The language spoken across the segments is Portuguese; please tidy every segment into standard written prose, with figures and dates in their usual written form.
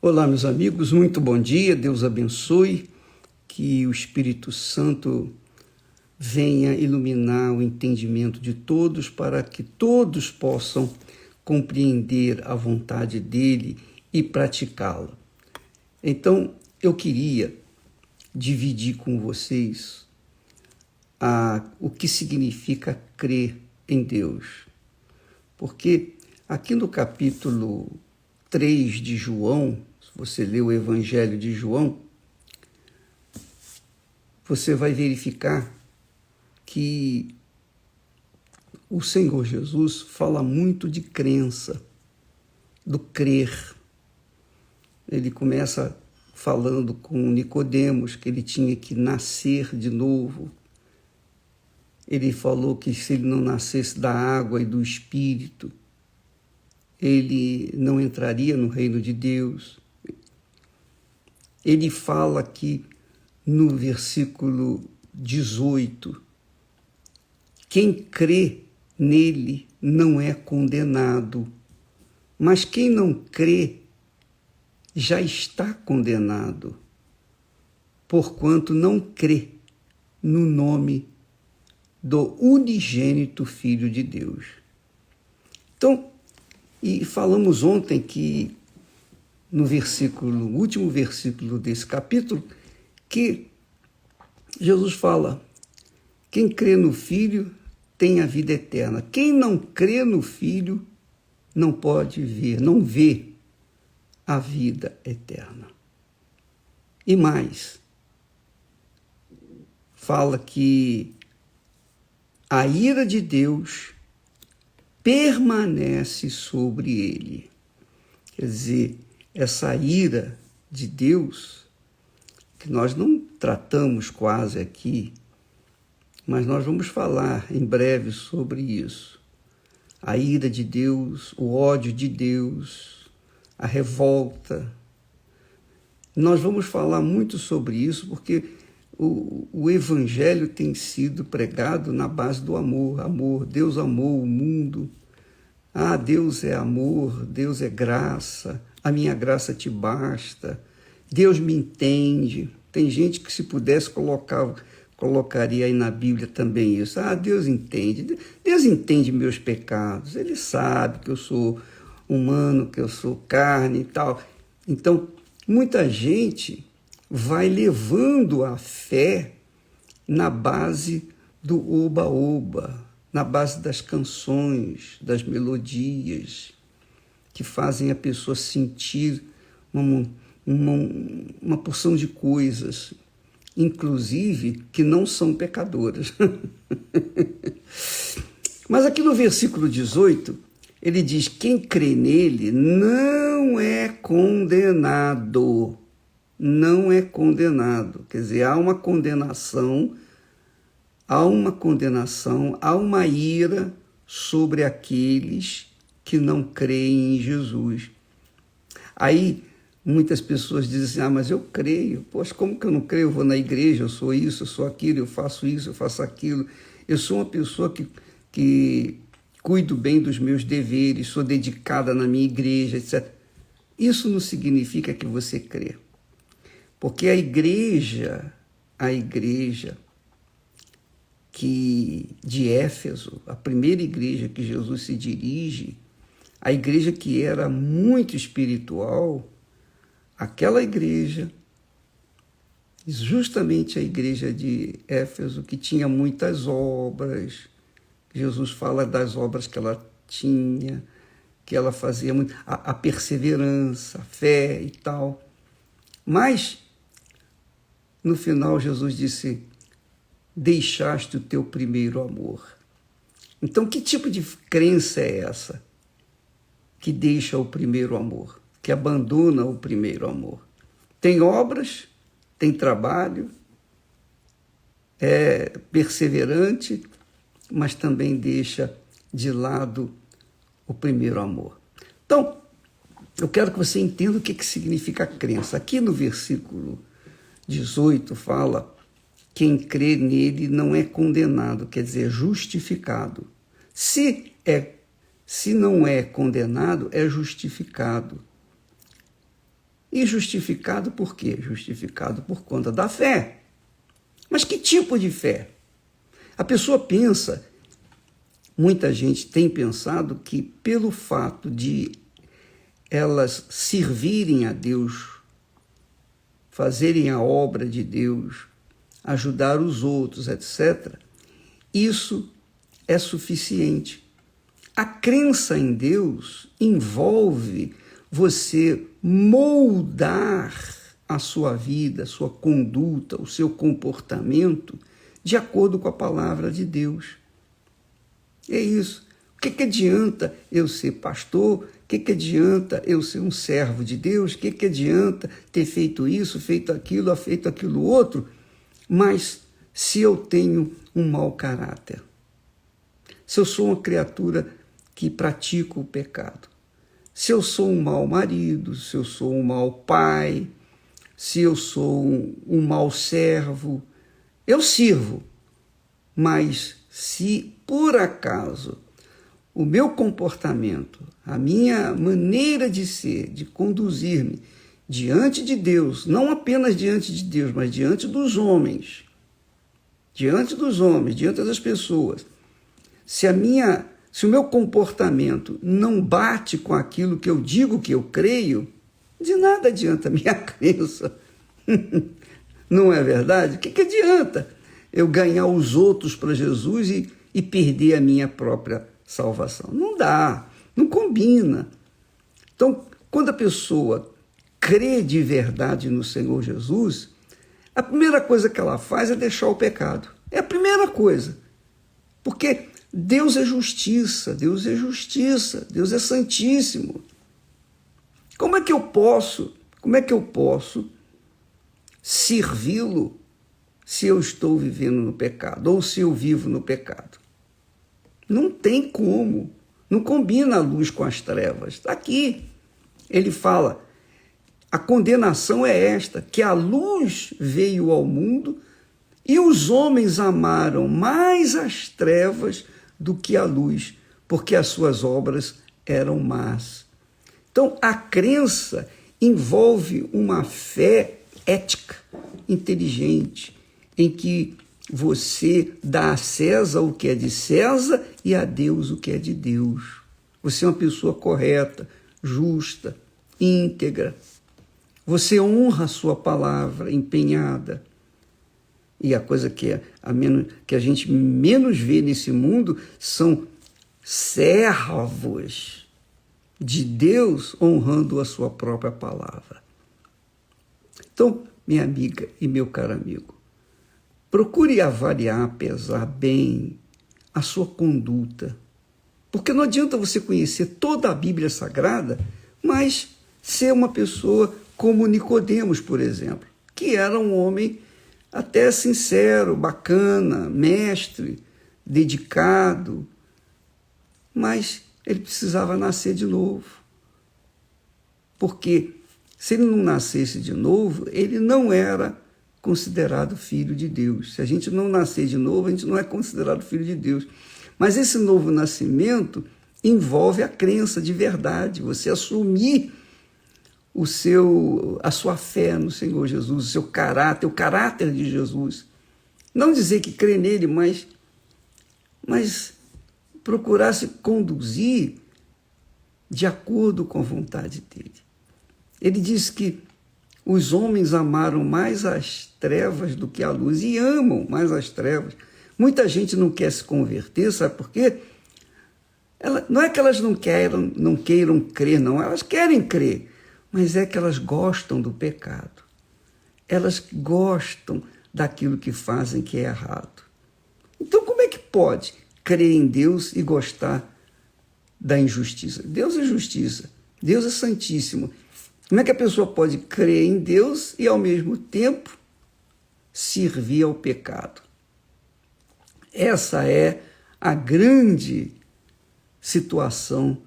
Olá, meus amigos, muito bom dia, Deus abençoe, que o Espírito Santo venha iluminar o entendimento de todos para que todos possam compreender a vontade dele e praticá-la. Então, eu queria dividir com vocês o que significa crer em Deus, porque aqui no capítulo 3 de João, se você lê o Evangelho de João, você vai verificar que o Senhor Jesus fala muito de crença, do crer. Ele começa falando com Nicodemos que ele tinha que nascer de novo. Ele falou que se ele não nascesse da água e do Espírito, ele não entraria no reino de Deus. Ele fala aqui no versículo 18, quem crê nele não é condenado, mas quem não crê já está condenado, porquanto não crê no nome do unigênito Filho de Deus. Então, e falamos ontem que no último versículo desse capítulo, que Jesus fala, quem crê no Filho tem a vida eterna. Quem não crê no Filho não pode ver, não vê a vida eterna. E mais, fala que a ira de Deus permanece sobre ele. Quer dizer, essa ira de Deus, que nós não tratamos quase aqui, mas nós vamos falar em breve sobre isso. A ira de Deus, o ódio de Deus, a revolta. Nós vamos falar muito sobre isso porque o Evangelho tem sido pregado na base do amor. Amor, Deus amou o mundo. Ah, Deus é amor, Deus é graça, a minha graça te basta, Deus me entende. Tem gente que se pudesse colocaria aí na Bíblia também isso. Ah, Deus entende meus pecados, Ele sabe que eu sou humano, que eu sou carne e tal. Então, muita gente vai levando a fé na base do oba-oba, na base das canções, das melodias, que fazem a pessoa sentir uma porção de coisas, inclusive que não são pecadoras. Mas aqui no versículo 18, ele diz, quem crê nele não é condenado. Não é condenado. Quer dizer, há uma condenação, há uma ira sobre aqueles que não creem em Jesus. Aí muitas pessoas dizem assim, mas eu creio. Poxa, como que eu não creio? Eu vou na igreja, eu sou isso, eu sou aquilo, eu faço isso, eu faço aquilo. Eu sou uma pessoa que cuido bem dos meus deveres, sou dedicada na minha igreja, etc. Isso não significa que você crê. Porque a igreja de Éfeso, a primeira igreja que Jesus se dirige, a igreja que era muito espiritual, aquela igreja, justamente a igreja de Éfeso, que tinha muitas obras, Jesus fala das obras que ela tinha, que ela fazia muito, a perseverança, a fé e tal. Mas, no final, Jesus disse, deixaste o teu primeiro amor. Então, que tipo de crença é essa? Que deixa o primeiro amor, que abandona o primeiro amor. Tem obras, tem trabalho, é perseverante, mas também deixa de lado o primeiro amor. Então, eu quero que você entenda o que significa crença. Aqui no versículo 18 fala, quem crê nele não é condenado, quer dizer, justificado. Se não é condenado, é justificado. E justificado por quê? Justificado por conta da fé. Mas que tipo de fé? A pessoa pensa, muita gente tem pensado que pelo fato de elas servirem a Deus, fazerem a obra de Deus, ajudar os outros, etc., isso é suficiente. A crença em Deus envolve você moldar a sua vida, a sua conduta, o seu comportamento de acordo com a palavra de Deus. É isso. O que adianta eu ser pastor? O que adianta eu ser um servo de Deus? O que adianta ter feito isso, feito aquilo outro, mas se eu tenho um mau caráter? Se eu sou uma criatura que pratica o pecado? Se eu sou um mau marido, se eu sou um mau pai, se eu sou um mau servo, eu sirvo. Mas se por acaso o meu comportamento, a minha maneira de ser, de conduzir-me diante de Deus, não apenas diante de Deus, mas diante dos homens, diante das pessoas, se o meu comportamento não bate com aquilo que eu digo que eu creio, de nada adianta a minha crença. Não é verdade? O que adianta eu ganhar os outros para Jesus e perder a minha própria salvação? Não dá, não combina. Então, quando a pessoa crê de verdade no Senhor Jesus, a primeira coisa que ela faz é deixar o pecado. É a primeira coisa. Porque Deus é justiça, Deus é justiça, Deus é santíssimo. Como é que eu posso servi-lo se eu estou vivendo no pecado ou se eu vivo no pecado? Não tem como, não combina a luz com as trevas. Está aqui, ele fala, a condenação é esta, que a luz veio ao mundo e os homens amaram mais as trevas do que a luz, porque as suas obras eram más. Então, a crença envolve uma fé ética, inteligente, em que você dá a César o que é de César e a Deus o que é de Deus. Você é uma pessoa correta, justa, íntegra. Você honra a sua palavra, empenhada. E a coisa que a gente menos vê nesse mundo são servos de Deus honrando a sua própria palavra. Então, minha amiga e meu caro amigo, procure avaliar, pesar bem a sua conduta. Porque não adianta você conhecer toda a Bíblia Sagrada, mas ser uma pessoa como Nicodemos, por exemplo, que era um homem até sincero, bacana, mestre, dedicado, mas ele precisava nascer de novo. Porque se ele não nascesse de novo, ele não era considerado filho de Deus. Se a gente não nascer de novo, a gente não é considerado filho de Deus. Mas esse novo nascimento envolve a crença de verdade, você assumir a sua fé no Senhor Jesus, o seu caráter, o caráter de Jesus. Não dizer que crê nele, mas procurar se conduzir de acordo com a vontade dele. Ele diz que os homens amaram mais as trevas do que a luz e amam mais as trevas. Muita gente não quer se converter, sabe por quê? Não é que elas não queiram crer, não. Elas querem crer, mas é que elas gostam do pecado. Elas gostam daquilo que fazem que é errado. Então, como é que pode crer em Deus e gostar da injustiça? Deus é justiça, Deus é santíssimo. Como é que a pessoa pode crer em Deus e, ao mesmo tempo, servir ao pecado? Essa é a grande situação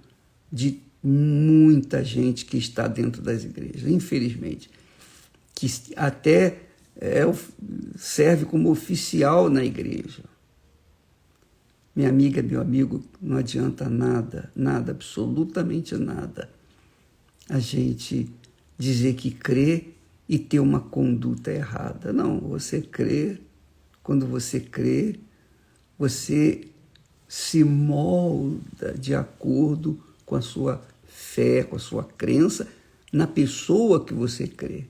de muita gente que está dentro das igrejas, infelizmente, que até serve como oficial na igreja. Minha amiga, meu amigo, não adianta nada, absolutamente nada, a gente dizer que crê e ter uma conduta errada. Não, você crê, quando você crê, você se molda de acordo com a sua fé, com a sua crença na pessoa que você crê.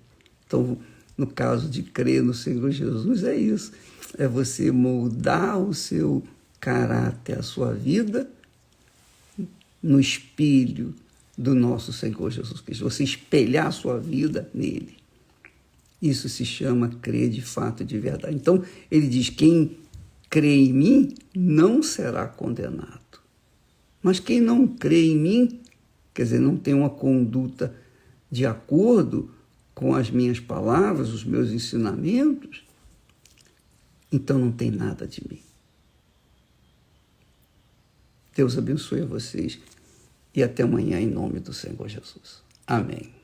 Então, no caso de crer no Senhor Jesus, é isso. É você moldar o seu caráter, a sua vida, no espelho do nosso Senhor Jesus Cristo. Você espelhar a sua vida nele. Isso se chama crer de fato, de verdade. Então, ele diz, quem crê em mim não será condenado. Mas quem não crê em mim, quer dizer, não tem uma conduta de acordo com as minhas palavras, os meus ensinamentos, então não tem nada de mim. Deus abençoe a vocês e até amanhã em nome do Senhor Jesus. Amém.